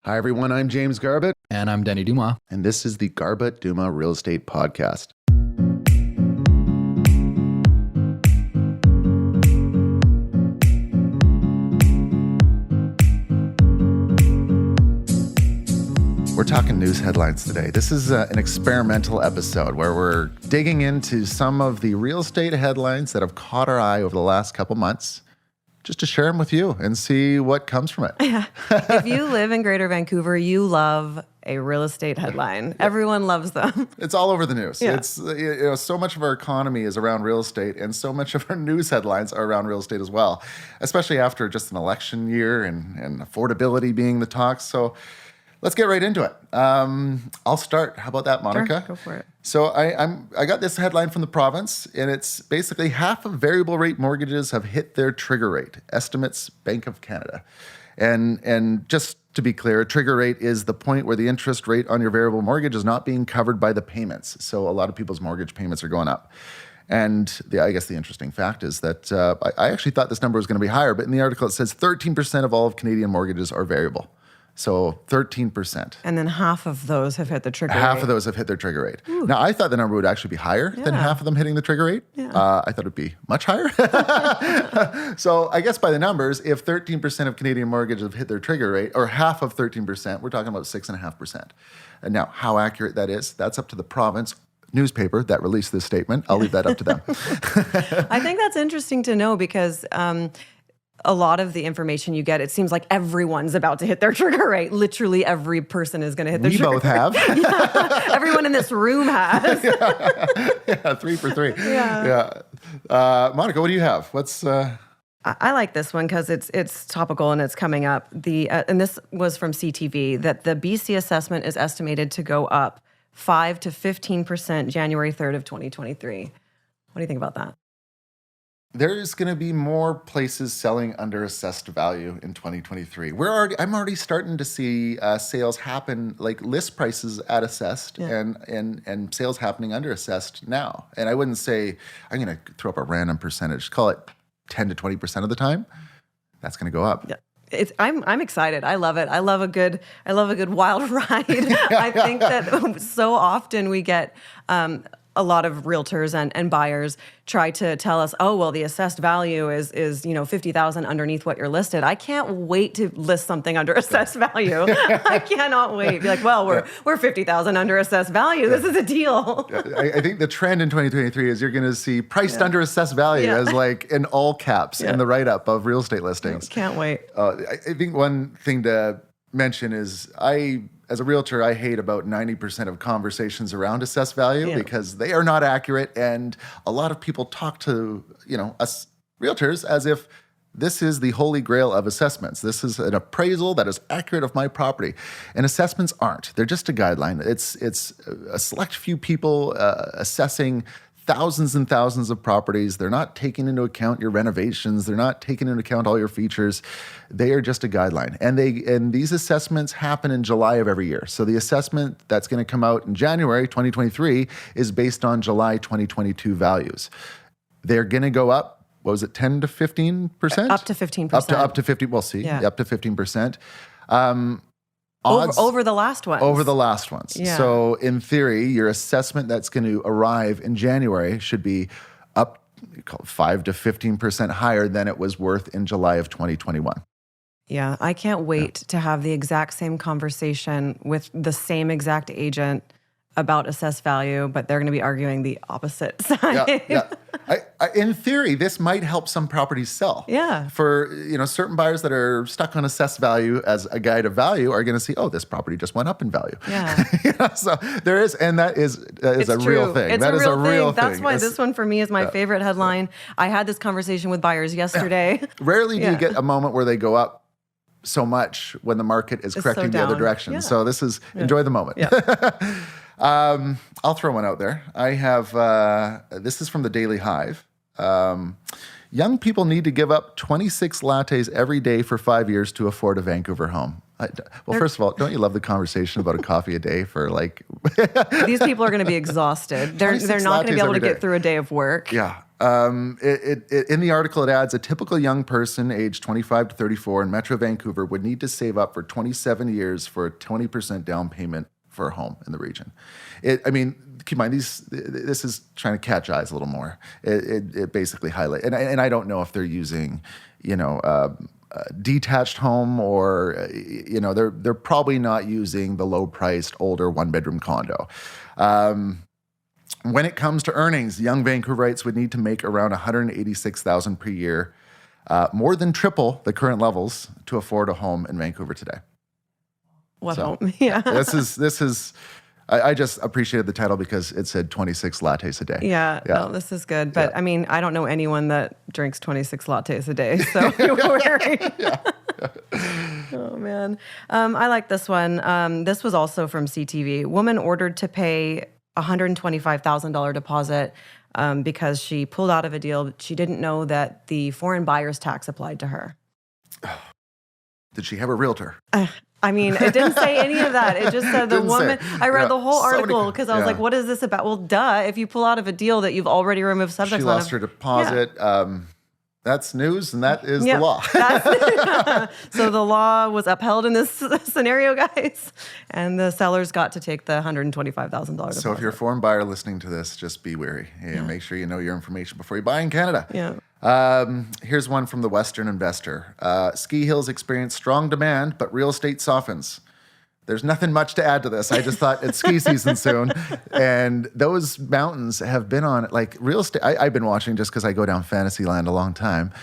Hi, everyone. I'm James Garbutt. And I'm Denny Dumas. And this is the Garbutt Dumas Real Estate Podcast. We're talking news headlines today. This is an experimental episode where we're digging into some of the real estate headlines that have caught our eye over the last couple months, just to share them with you and see what comes from it. Yeah. If you live in Greater Vancouver, you love a real estate headline. Everyone loves them. It's all over the news. Yeah. It's so much of our economy is around real estate, and so much of our news headlines are around real estate as well, especially after just an election year and affordability being the talk. So let's get right into it. I'll start. How about that, Monica? Sure, go for it. So I got this headline from the province, and it's basically half of variable rate mortgages have hit their trigger rate, estimates Bank of Canada. And just to be clear, a trigger rate is the point where the interest rate on your variable mortgage is not being covered by the payments. So a lot of people's mortgage payments are going up. And I guess the interesting fact is that I actually thought this number was going to be higher, but in the article it says 13% of all of Canadian mortgages are variable. So 13%. And then half of those have hit the trigger rate. Half of those have hit their trigger rate. Ooh. Now, I thought the number would actually be higher than half of them hitting the trigger rate. Yeah. I thought it would be much higher. So I guess by the numbers, if 13% of Canadian mortgages have hit their trigger rate, or half of 13%, we're talking about 6.5%. And now, how accurate that is, that's up to the province newspaper that released this statement. I'll leave that up to them. I think that's interesting to know because a lot of the information you get, it seems like everyone's about to hit their trigger rate. Literally every person is going to hit their trigger rate. We both have. Yeah. Everyone in this room has. Yeah, 3 for 3. Yeah. Monica, what do you have? What's... I like this one because it's topical and it's coming up. And this was from CTV, that the BC assessment is estimated to go up 5 to 15% January 3rd of 2023. What do you think about that? There's going to be more places selling under assessed value in 2023. I'm already starting to see sales happen, like list prices at assessed and sales happening under assessed now. And I wouldn't say, I'm going to throw up a random percentage, call it 10 to 20% of the time. That's going to go up. Yeah. I'm excited. I love it. I love a good wild ride. I think that so often we get a lot of realtors and buyers try to tell us, oh, well, the assessed value is $50,000 underneath what you're listed. I can't wait to list something under assessed value. I cannot wait. Be like, well, we're $50,000 under assessed value. This is a deal. I think the trend in 2023 is you're going to see priced under assessed value as like in all caps in the write-up of real estate listings. Can't wait. I think one thing to mention is as a realtor, I hate about 90% of conversations around assessed value because they are not accurate. And a lot of people talk to, us realtors as if this is the holy grail of assessments. This is an appraisal that is accurate of my property. And assessments aren't. They're just a guideline. It's a select few people assessing thousands and thousands of properties. They're not taking into account your renovations. They're not taking into account all your features. They are just a guideline. And these assessments happen in July of every year. So the assessment that's going to come out in January 2023 is based on July 2022 values. They're going to go up, what was it, 10 to 15%? Up to 15%. Up to 50, we'll see, up to 15%. Over the last ones. Over the last ones. Yeah. So in theory, your assessment that's going to arrive in January should be up 5 to 15% higher than it was worth in July of 2021. Yeah, I can't wait to have the exact same conversation with the same exact agent about assessed value, but they're going to be arguing the opposite side. Yeah. In theory, this might help some properties sell. Yeah. For certain buyers that are stuck on assessed value as a guide of value are going to see, oh, this property just went up in value. Yeah. So there is, and that is a real thing. It's that a is real a real thing. thing. That's why this one for me is my favorite headline. I had this conversation with buyers yesterday. Rarely do you get a moment where they go up so much when the market is correcting the other direction. So this is, enjoy the moment. Yeah. I'll throw one out there. I have, this is from the Daily Hive. Young people need to give up 26 lattes every day for 5 years to afford a Vancouver home. First of all, don't you love the conversation about a coffee a day for like... These people are going to be exhausted. They're not going to be able to get through a day of work. Yeah. In the article, it adds a typical young person aged 25 to 34 in Metro Vancouver would need to save up for 27 years for a 20% down payment for a home in the region. Keep in mind, this is trying to catch eyes a little more. It basically highlights, and I don't know if they're using, a detached home or, they're probably not using the low-priced older one-bedroom condo. When it comes to earnings, young Vancouverites would need to make around $186,000 per year, more than triple the current levels to afford a home in Vancouver today. What home? Yeah. This is. I just appreciated the title because it said 26 lattes a day. Yeah. No, this is good. But I don't know anyone that drinks 26 lattes a day. So you're worried. Oh, man. I like this one. This was also from CTV. Woman ordered to pay $125,000 deposit because she pulled out of a deal. She didn't know that the foreign buyer's tax applied to her. Did she have a realtor? It didn't say any of that. It just said the woman. I read the whole article because I was like, what is this about? Well, duh. If you pull out of a deal that you've already removed subjects she lost her deposit. That's news, and that is the law. So the law was upheld in this scenario, guys, and the sellers got to take the $125,000 deposit. So if you're a foreign buyer listening to this, just be wary and make sure you know your information before you buy in Canada. Yeah. Here's one from the Western Investor. Ski hills experience strong demand, but real estate softens. There's nothing much to add to this. I just thought it's ski season soon. And those mountains have been on, like, real estate. I've been watching just because I go down Fantasyland a long time.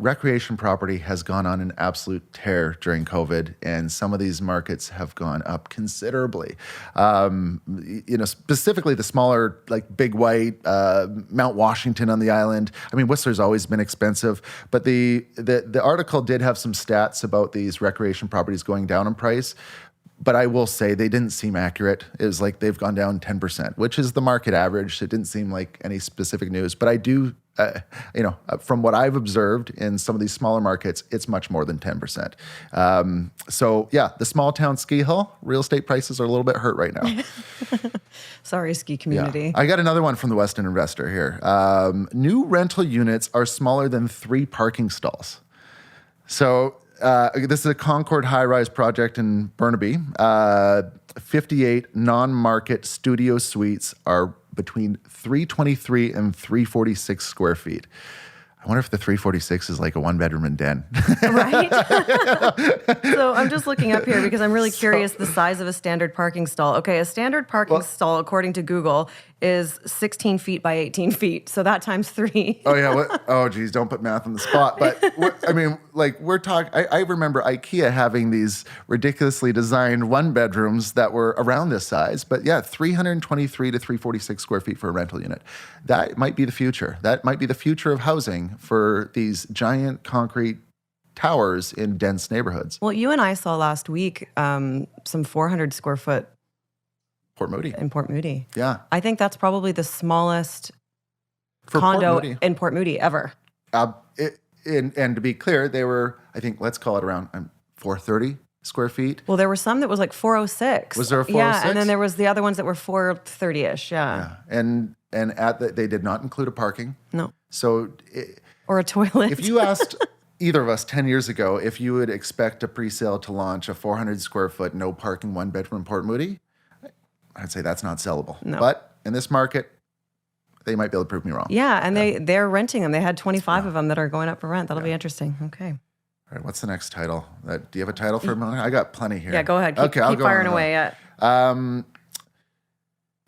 Recreation property has gone on an absolute tear during COVID, and some of these markets have gone up considerably. Specifically the smaller, like Big White, Mount Washington on the island. Whistler's always been expensive, but the article did have some stats about these recreation properties going down in price. But I will say they didn't seem accurate. It was like they've gone down 10%, which is the market average. It didn't seem like any specific news. But I do, from what I've observed in some of these smaller markets, it's much more than 10%. The small town ski hill, real estate prices are a little bit hurt right now. Sorry, ski community. Yeah. I got another one from the Western Investor here. New rental units are smaller than 3 parking stalls. So this is a Concord high-rise project in Burnaby. 58 non-market studio suites are between 323 and 346 square feet. I wonder if the 346 is like a one-bedroom and den. Right? So I'm just looking up here because I'm really curious the size of a standard parking stall. Okay, a standard parking stall, according to Google, is 16 feet by 18 feet. So that times 3. Oh, yeah. Oh, geez, don't put math on the spot. But, we're talking... I remember IKEA having these ridiculously designed one-bedrooms that were around this size. But, 323 to 346 square feet for a rental unit. That might be the future. That might be the future of housing for these giant concrete towers in dense neighborhoods. Well, you and I saw last week some 400 square foot in Port Moody. Yeah. I think that's probably the smallest condo in Port Moody ever. And to be clear, they were, I think, let's call it around 430 square feet. Well, there were some that was like 406. Was there a 406? Yeah, and then there was the other ones that were 430-ish, yeah. And they did not include a parking. No. So... or a toilet. If you asked either of us 10 years ago if you would expect a pre-sale to launch a 400 square foot, no parking, one-bedroom in Port Moody, I'd say that's not sellable. No. But in this market, they might be able to prove me wrong. Yeah, and they're renting them. They had 25 of them that are going up for rent. That'll be interesting. Okay. All right, what's the next title? Do you have a title for a moment? I got plenty here. Yeah, go ahead. Keep firing away. Yeah.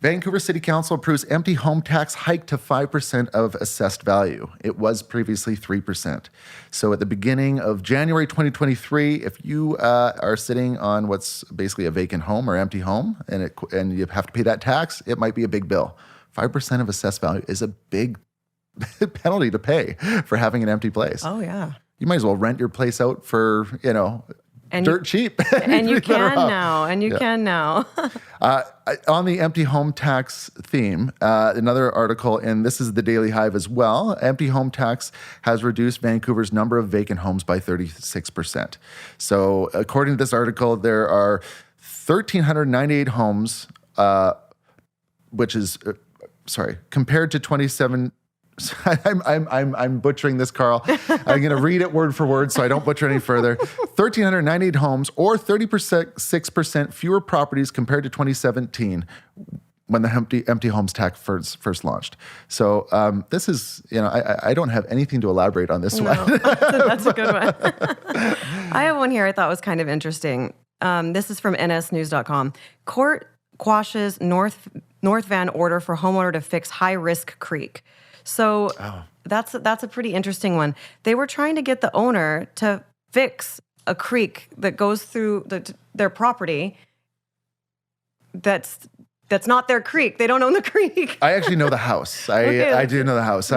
Vancouver City Council approves empty home tax hike to 5% of assessed value. It was previously 3%. So at the beginning of January 2023, if you are sitting on what's basically a vacant home or empty home and you have to pay that tax, it might be a big bill. 5% of assessed value is a big penalty to pay for having an empty place. Oh, yeah. You might as well rent your place out for, dirt cheap. And you can now. And you can now. On the empty home tax theme, another article, and this is the Daily Hive as well. Empty home tax has reduced Vancouver's number of vacant homes by 36%. So according to this article, there are 1,398 homes, which is, compared to 27... I'm butchering this, Carl. I'm going to read it word for word so I don't butcher any further. 1,398 homes, or 36% fewer properties compared to 2017 when the empty homes tax first launched. So this is, I don't have anything to elaborate on this one. That's a good one. I have one here I thought was kind of interesting. This is from nsnews.com. Court quashes North Van order for homeowner to fix high-risk creek. So that's a pretty interesting one. They were trying to get the owner to fix a creek that goes through their property. That's not their creek. They don't own the creek. I actually know the house. I do know the house.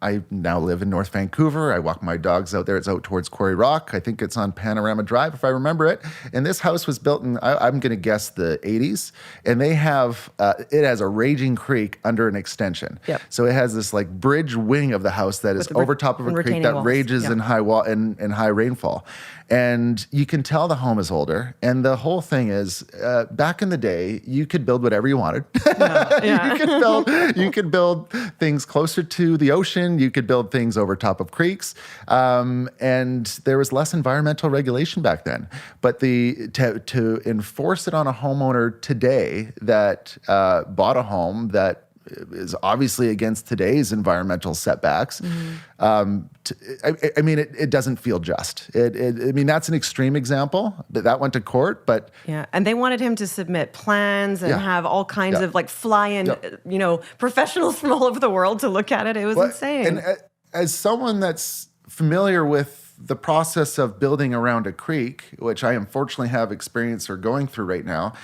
I now live in North Vancouver. I walk my dogs out there. It's out towards Quarry Rock. I think it's on Panorama Drive, if I remember it. And this house was built in, I'm going to guess, the 80s. And they have, it has a raging creek under an extension. Yep. So it has this like bridge wing of the house that is over top of a creek that rages in high high rainfall. And you can tell the home is older. And the whole thing is, back in the day, you could build whatever you wanted. Yeah. You could build things closer to the ocean. You could build things over top of creeks. And there was less environmental regulation back then. But to enforce it on a homeowner today that bought a home that is obviously against today's environmental setbacks. It doesn't feel just. That's an extreme example. That went to court, but yeah, and they wanted him to submit plans and have all kinds of like fly-in, professionals from all over the world to look at it. It was insane. And as someone that's familiar with the process of building around a creek, which I unfortunately have experience or going through right now,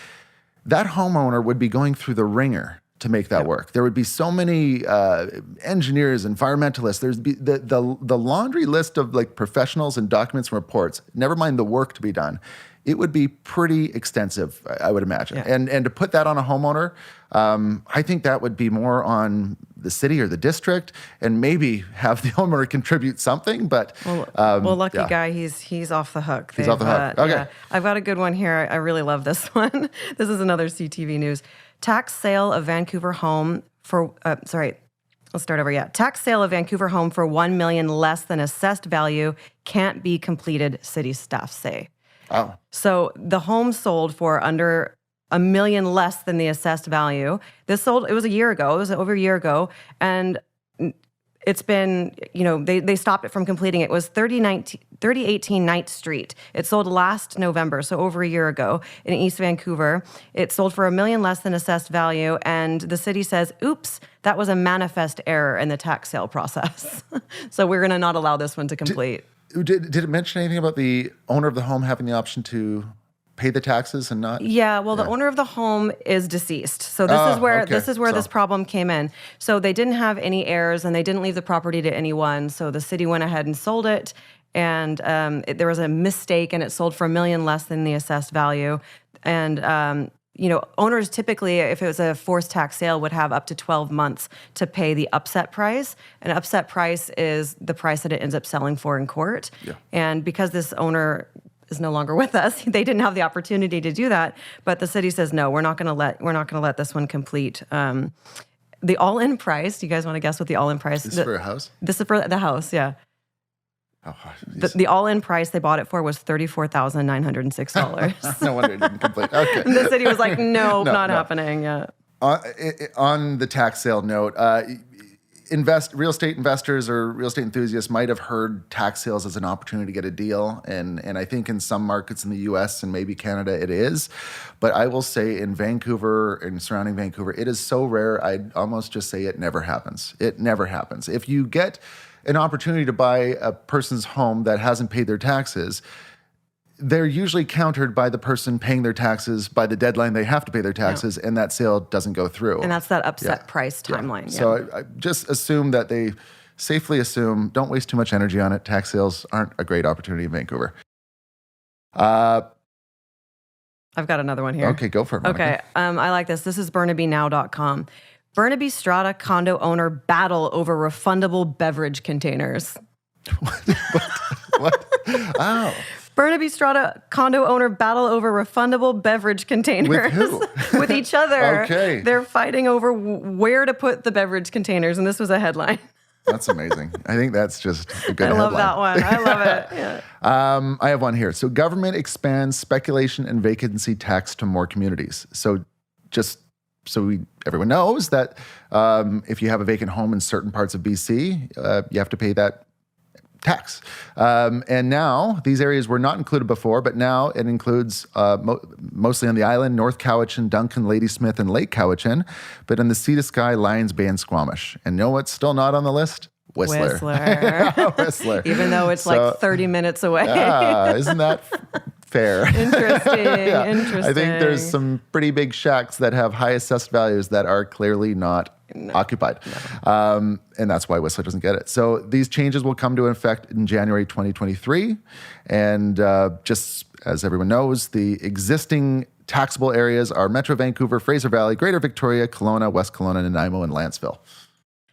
that homeowner would be going through the ringer to make that work. There would be so many engineers, environmentalists. There's the laundry list of like professionals and documents and reports, never mind the work to be done. It would be pretty extensive, I would imagine. Yeah. And to put that on a homeowner, I think that would be more on the city or the district, and maybe have the homeowner contribute something. But lucky guy, he's off the hook. He's off the hook. Okay. Yeah. I've got a good one here. I really love this one. This is another CTV News. Tax sale of Vancouver home for Tax sale of Vancouver home for $1 million less than assessed value can't be completed, city staff say. Oh. So the home sold for under $1 million less than the assessed value. It was a year ago. It was over a year ago. And it's been, they stopped it from completing. It was 3018 Ninth Street. It sold last November, so over a year ago, in East Vancouver. It sold for $1 million less than assessed value, and the city says, oops, that was a manifest error in the tax sale process. So we're going to not allow this one to complete. Did it mention anything about the owner of the home having the option to pay the taxes and not? Yeah, well, the owner of the home is deceased. So this is where this problem came in. So they didn't have any heirs, and they didn't leave the property to anyone. So the city went ahead and sold it, and there was a mistake, and it sold for $1 million less than the assessed value. And owners typically, if it was a forced tax sale, would have up to 12 months to pay the upset price. An upset price is the price that it ends up selling for in court. Yeah. And because this owner is no longer with us, they didn't have the opportunity to do that. But the city says, no, we're not going to let this one complete. The all-in price. Do you guys want to guess what the all-in price? This is for a house. This is for the house. Yeah. Oh, the all-in price they bought it for was $34,906. No wonder it didn't complete. Okay. And the city was like, no, not happening. Yeah. On the tax sale note, real estate investors or real estate enthusiasts might have heard tax sales as an opportunity to get a deal, and I think in some markets in the U.S. and maybe Canada it is, but I will say in Vancouver and surrounding Vancouver, it is so rare. I'd almost just say it never happens. It never happens. If you get an opportunity to buy a person's home that hasn't paid their taxes, they're usually countered by the person paying their taxes by the deadline they have to pay their taxes, and that sale doesn't go through. And that's that upset price timeline. Yeah. So I just assume that they safely assume, don't waste too much energy on it. Tax sales aren't a great opportunity in Vancouver. I've got another one here. Okay, go for it, Monica. Okay, I like this. This is BurnabyNow.com. Burnaby Strata condo owner battle over refundable beverage containers. What? Oh. Burnaby Strata condo owner battle over refundable beverage containers. With who? With each other. Okay. They're fighting over where to put the beverage containers, and this was a headline. That's amazing. I think that's just a good I headline. love that one. I love it. Yeah. I have one here. So government expands speculation and vacancy tax to more communities. So just so everyone knows that if you have a vacant home in certain parts of BC, you have to pay that tax. And now these areas were not included before, but now it includes mostly on the island, North Cowichan, Duncan, Ladysmith, and Lake Cowichan, but in the Sea to Sky, Lions Bay, and Squamish. And know what's still not on the list? Whistler. Whistler. Even though it's like 30 minutes away. Isn't that fair? Interesting. I think there's some pretty big shacks that have high assessed values that are clearly not occupied. And that's why Whistler doesn't get it. So these changes will come to effect in January 2023. And just as everyone knows, the existing taxable areas are Metro Vancouver, Fraser Valley, Greater Victoria, Kelowna, West Kelowna, Nanaimo, and Lanceville.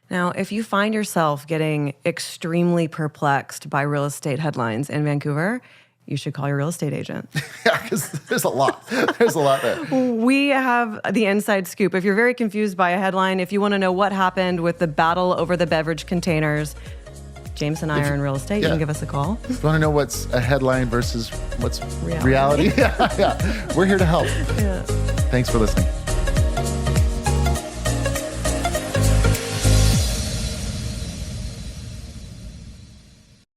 Now, if you find yourself getting extremely perplexed by real estate headlines in Vancouver, you should call your real estate agent. Yeah, because there's a lot. There's a lot there. We have the inside scoop. If you're very confused by a headline, if you want to know what happened with the battle over the beverage containers, James and I are in real estate. You can give us a call. If you want to know what's a headline versus what's reality? Yeah. We're here to help. Yeah. Thanks for listening.